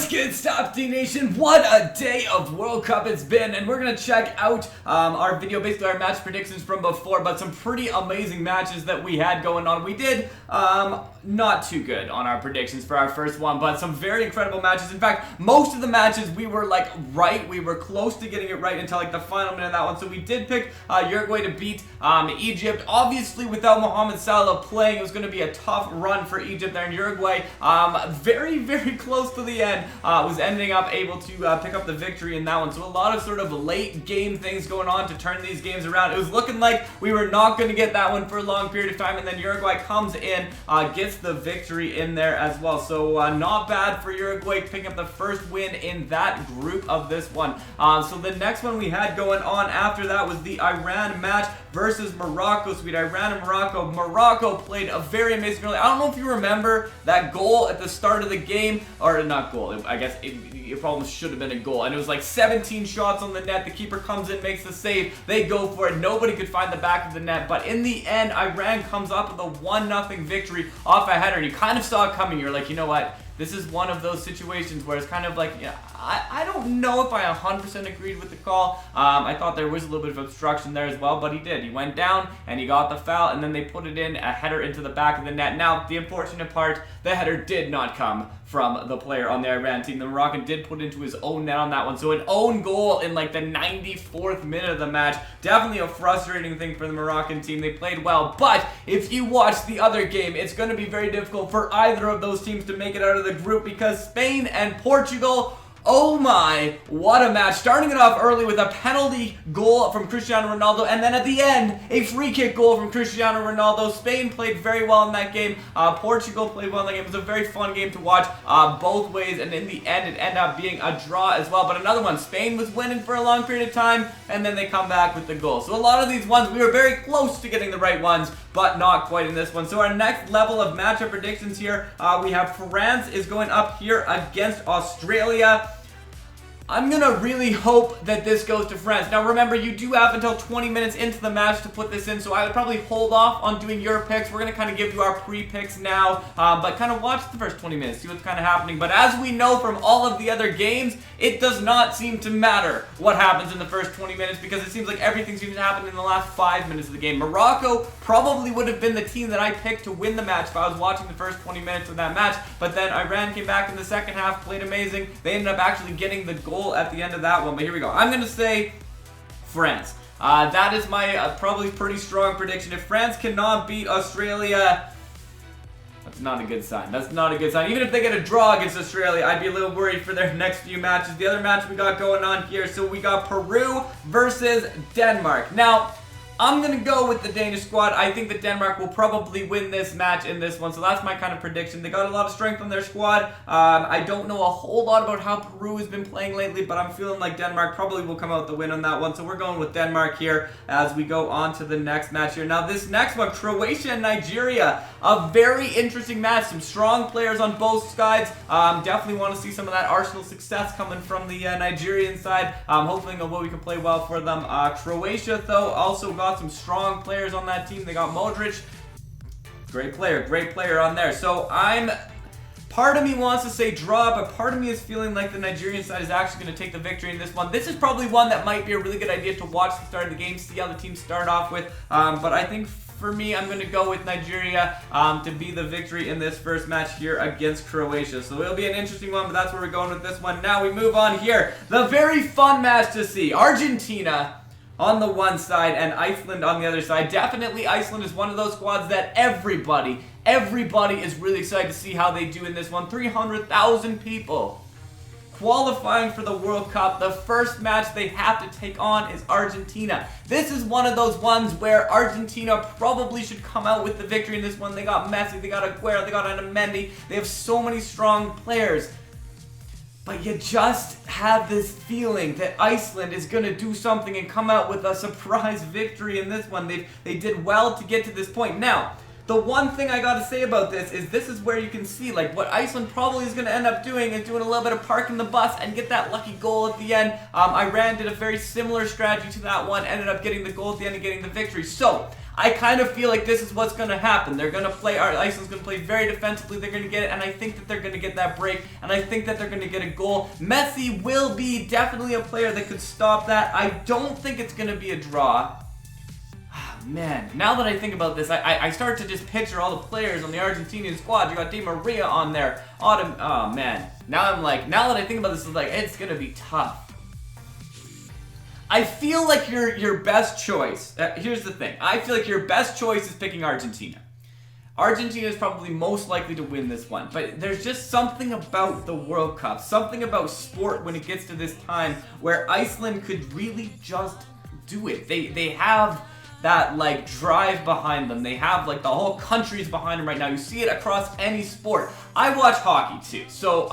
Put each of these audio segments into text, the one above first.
What's good, Stopde Nation? What a day of World Cup it's been, and we're gonna check out our video, basically our match predictions from before, but some pretty amazing matches that we had going on. We did not too good on our predictions for our first one, but some very incredible matches. In fact, most of the matches we were like right. We were close to getting it right until like the final minute of that one. So we did pick Uruguay to beat Egypt. Obviously, without Mohamed Salah playing, it was going to be a tough run for Egypt there in Uruguay. Very, very close to the end. Was ending up able to pick up the victory in that one. So a lot of sort of late game things going on to turn these games around. It was looking like we were not going to get that one for a long period of time, and then Uruguay comes in, gets the victory in there as well. So not bad for Uruguay picking up the first win in that group of this one. So the next one we had going on after that was the Iran match versus Morocco. So we had Iran and Morocco. Morocco played a very amazing early. I don't know if you remember that goal at the start of the game, or not goal. I guess it probably should have been a goal. And it was like 17 shots on the net. The keeper comes in, makes the save. They go for it. Nobody could find the back of the net. But in the end, Iran comes up with a 1-0 victory off a header. And you kind of saw it coming. You're like, you know what? This is one of those situations where it's kind of like, yeah, I don't know if I 100% agreed with the call. I thought there was a little bit of obstruction there as well, but he did. He went down and he got the foul, and then they put it in, a header into the back of the net. Now, the unfortunate part, the header did not come from the player on the Iran team. The Moroccan did put into his own net on that one. So an own goal in like the 94th minute of the match. Definitely a frustrating thing for the Moroccan team. They played well, but if you watch the other game, it's going to be very difficult for either of those teams to make it out of the group, because Spain and Portugal, oh my, what a match. Starting it off early with a penalty goal from Cristiano Ronaldo, and then at the end, a free kick goal from Cristiano Ronaldo. Spain played very well in that game. Portugal played well in that game. It was a very fun game to watch both ways, and in the end, it ended up being a draw as well. But another one, Spain was winning for a long period of time, and then they come back with the goal. So a lot of these ones, we were very close to getting the right ones, but not quite in this one. So our next level of matchup predictions here, we have France is going up here against Australia. I'm going to really hope that this goes to France. Now remember, you do have until 20 minutes into the match to put this in, so I would probably hold off on doing your picks. We're going to kind of give you our pre-picks now, but kind of watch the first 20 minutes, see what's kind of happening. But as we know from all of the other games, it does not seem to matter what happens in the first 20 minutes, because it seems like everything seems to happen in the last 5 minutes of the game. Morocco probably would have been the team that I picked to win the match if I was watching the first 20 minutes of that match, but then Iran came back in the second half, played amazing. They ended up actually getting the goal at the end of that one, but here we go. I'm going to say France. That is my probably pretty strong prediction. If France cannot beat Australia, that's not a good sign. That's not a good sign. Even if they get a draw against Australia, I'd be a little worried for their next few matches. The other match we got going on here, so we got Peru versus Denmark. Now, I'm going to go with the Danish squad. I think that Denmark will probably win this match in this one, so that's my kind of prediction. They got a lot of strength on their squad. I don't know a whole lot about how Peru has been playing lately, but I'm feeling like Denmark probably will come out the win on that one, so we're going with Denmark here as we go on to the next match here. Now, this next one, Croatia and Nigeria, a very interesting match. Some strong players on both sides. Definitely want to see some of that Arsenal success coming from the Nigerian side. Hopefully we can play well for them. Croatia, though, also got some strong players on that team. They got Modric, great player on there. So part of me wants to say draw, but part of me is feeling like the Nigerian side is actually going to take the victory in this one. This is probably one that might be a really good idea to watch the start of the game, see how the teams start off with. But I think for me, I'm going to go with Nigeria to be the victory in this first match here against Croatia. So it'll be an interesting one, but that's where we're going with this one. Now we move on here. The very fun match to see. Argentina on the one side and Iceland on the other side. Definitely Iceland is one of those squads that everybody is really excited to see how they do in this one. 300,000 people qualifying for the World Cup. The first match they have to take on is Argentina. This is one of those ones where Argentina probably should come out with the victory in this one. They got Messi, they got Aguero, they got Otamendi. They have so many strong players. But you just have this feeling that Iceland is going to do something and come out with a surprise victory in this one. They did well to get to this point. Now, the one thing I gotta say about this is where you can see like what Iceland probably is gonna end up doing is doing a little bit of parking the bus and get that lucky goal at the end. Iran did a very similar strategy to that one, ended up getting the goal at the end and getting the victory. So I kind of feel like this is what's going to happen. They're going to play, Iceland's going to play very defensively. They're going to get it, and I think that they're going to get that break, and I think that they're going to get a goal. Messi will be definitely a player that could stop that. I don't think it's going to be a draw. Man, now that I think about this, I start to just picture all the players on the Argentinian squad. You got Di Maria on there. Oh, man. Now I'm like, now that I think about this, it's like, it's going to be tough. I feel like your best choice, here's the thing. I feel like your best choice is picking Argentina. Argentina is probably most likely to win this one, but there's just something about the World Cup, something about sport when it gets to this time where Iceland could really just do it. They have that like drive behind them. They have like the whole country's behind them right now. You see it across any sport. I watch hockey too, so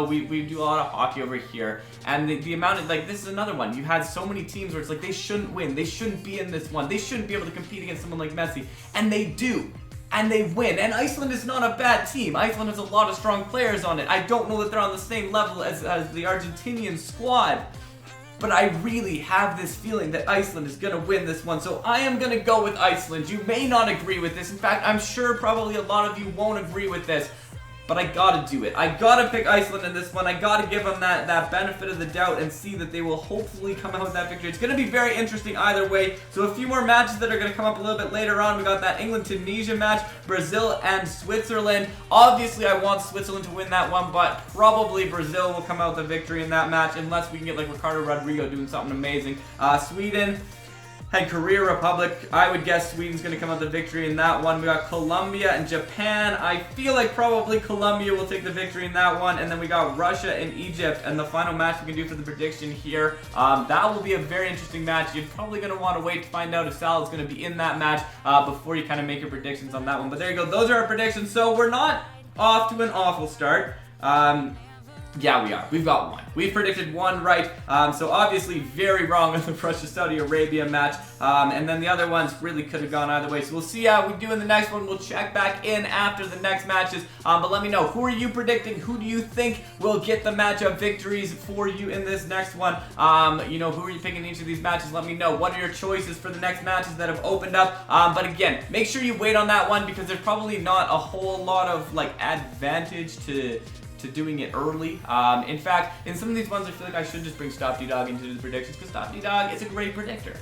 we do a lot of hockey over here, and the amount of like, this is another one. You had so many teams where it's like they shouldn't win, they shouldn't be in this one, they shouldn't be able to compete against someone like Messi, and they do. And they win. And Iceland is not a bad team. Iceland has a lot of strong players on it. I don't know that they're on the same level as the Argentinian squad. But I really have this feeling that Iceland is going to win this one. So I am going to go with Iceland. You may not agree with this. In fact, I'm sure probably a lot of you won't agree with this. But I gotta do it. I gotta pick Iceland in this one. I gotta give them that benefit of the doubt and see that they will hopefully come out with that victory. It's gonna be very interesting either way. So a few more matches that are gonna come up a little bit later on. We got that England-Tunisia match, Brazil and Switzerland. Obviously, I want Switzerland to win that one, but probably Brazil will come out with a victory in that match unless we can get like Ricardo Rodrigo doing something amazing. Sweden and Korea Republic, I would guess Sweden's going to come out the victory in that one. We got Colombia and Japan. I feel like probably Colombia will take the victory in that one. And then we got Russia and Egypt. And the final match we can do for the prediction here. That will be a very interesting match. You're probably going to want to wait to find out if Salah's going to be in that match before you kind of make your predictions on that one. But there you go. Those are our predictions. So we're not off to an awful start. Yeah, we are. We've got one. We've predicted one right, so obviously very wrong on the Russia-Saudi Arabia match, and then the other ones really could have gone either way, so we'll see how we do in the next one. We'll check back in after the next matches, but let me know, who are you predicting? Who do you think will get the matchup victories for you in this next one? You know, who are you picking in each of these matches? Let me know. What are your choices for the next matches that have opened up? But again, make sure you wait on that one because there's probably not a whole lot of like advantage to doing it early. In fact, in some of these ones, I feel like I should just bring Stopde into the predictions because Stopde is a great predictor.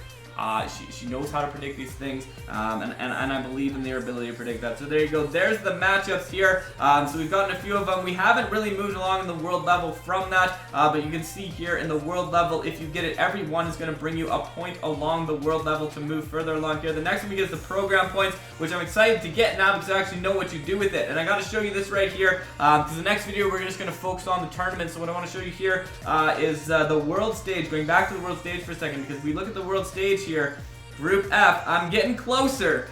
She knows how to predict these things, and I believe in their ability to predict that. So there you go. There's the matchups here. So we've gotten a few of them. We haven't really moved along in the world level from that, but you can see here in the world level, if you get it, every one is going to bring you a point along the world level to move further along here. The next one we get is the program points, which I'm excited to get now because I actually know what you do with it. And I got to show you this right here because the next video we're just going to focus on the tournament. So what I want to show you here is the world stage. Going back to the world stage for a second, because we look at the world stage here, Group F, I'm getting closer.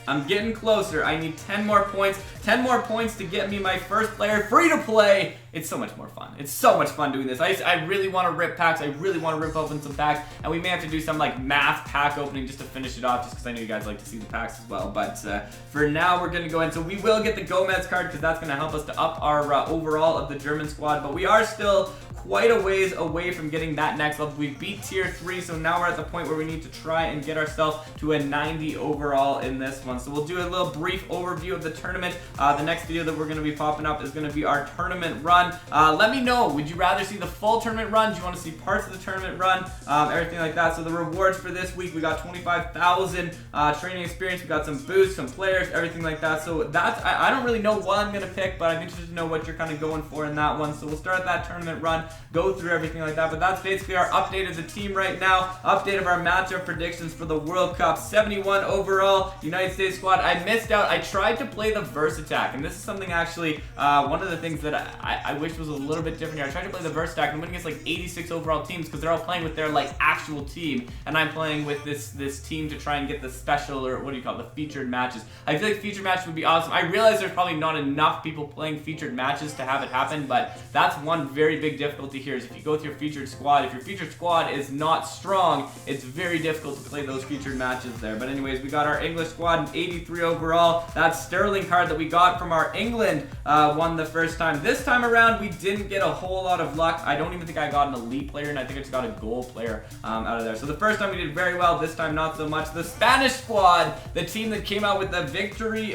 I'm getting closer. I need 10 more points. 10 more points to get me my first player free to play. It's so much more fun. It's so much fun doing this. I really want to rip packs. I really want to rip open some packs. And we may have to do some like math pack opening just to finish it off, just because I know you guys like to see the packs as well. But for now, we're going to go in. So we will get the Gomez card because that's going to help us to up our overall of the German squad. But we are still quite a ways away from getting that next level. We beat tier 3, so now we're at the point where we need to try and get ourselves to a 90 overall in this one. So we'll do a little brief overview of the tournament. The next video that we're going to be popping up is going to be our tournament run. Let me know, would you rather see the full tournament run? Do you want to see parts of the tournament run? Everything like that. So the rewards for this week, we got 25,000 training experience. We got some boosts, some players, everything like that. So that's, I don't really know what I'm going to pick, but I'm interested to know what you're kind of going for in that one. So we'll start that tournament run, go through everything like that. But that's basically our update of the team right now. Update of our matchup predictions for the World Cup. 71 overall, United States squad. I missed out. I tried to play the verse attack, and this is something actually, one of the things that I wish was a little bit different here. I tried to play the verse attack and went against like 86 overall teams because they're all playing with their like actual team, and I'm playing with this team to try and get the special, or what do you call it, the featured matches. I feel like featured matches would be awesome. I realize there's probably not enough people playing featured matches to have it happen, but that's one very big difficulty here is if you go with your featured squad, if your featured squad is not strong, it's very difficult to play those featured matches there. But anyways, we got our English squad, 83 overall. That's Sterling card that we we got from our England one the first time. This time around, we didn't get a whole lot of luck. I don't even think I got an elite player, and I think I just got a goal player out of there. So the first time we did very well, this time not so much. The Spanish squad, the team that came out with the victory.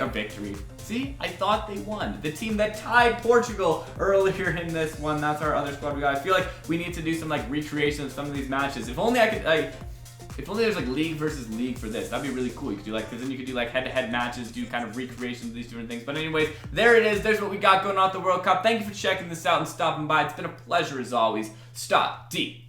See, I thought they won. The team that tied Portugal earlier in this one. That's our other squad we got. I feel like we need to do some like recreation of some of these matches. If only I could if only there's like league versus league for this. That'd be really cool. You could do like, because then you could do like head-to-head matches, do kind of recreations of these different things. But anyways, there it is. There's what we got going on at the World Cup. Thank you for checking this out and stopping by. It's been a pleasure as always. Stopde.